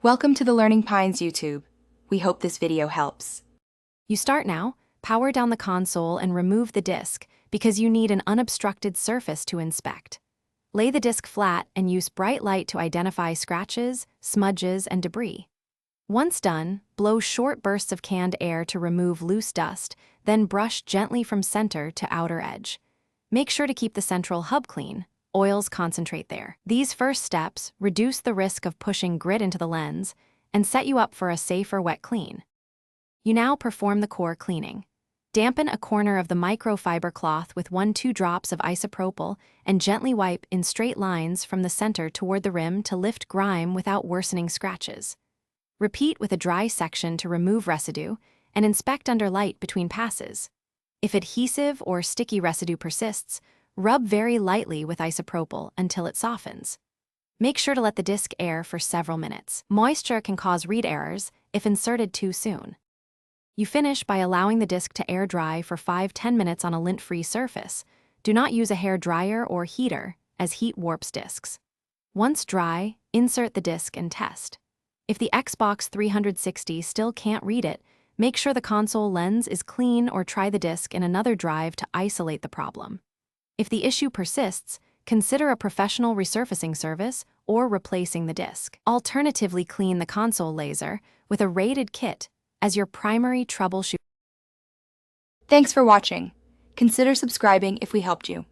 Welcome to the Learning Pines YouTube. We hope this video helps. You start now, power down the console and remove the disk because you need an unobstructed surface to inspect. Lay the disk flat and use bright light to identify scratches, smudges, and debris. Once done, blow short bursts of canned air to remove loose dust, then brush gently from center to outer edge. Make sure to keep the central hub clean. Oils concentrate there. These first steps reduce the risk of pushing grit into the lens and set you up for a safer wet clean. You now perform the core cleaning. Dampen a corner of the microfiber cloth with 1-2 drops of isopropyl and gently wipe in straight lines from the center toward the rim to lift grime without worsening scratches. Repeat with a dry section to remove residue and inspect under light between passes. If adhesive or sticky residue persists, rub very lightly with isopropyl until it softens. Make sure to let the disk air for several minutes. Moisture can cause read errors if inserted too soon. You finish by allowing the disk to air dry for 5-10 minutes on a lint-free surface. Do not use a hair dryer or heater, as heat warps disks. Once dry, insert the disk and test. If the Xbox 360 still can't read it, make sure the console lens is clean or try the disk in another drive to isolate the problem. If the issue persists, consider a professional resurfacing service or replacing the disk. Alternatively, clean the console laser with a rated kit as your primary troubleshoot. Thanks for watching. Consider subscribing if we helped you.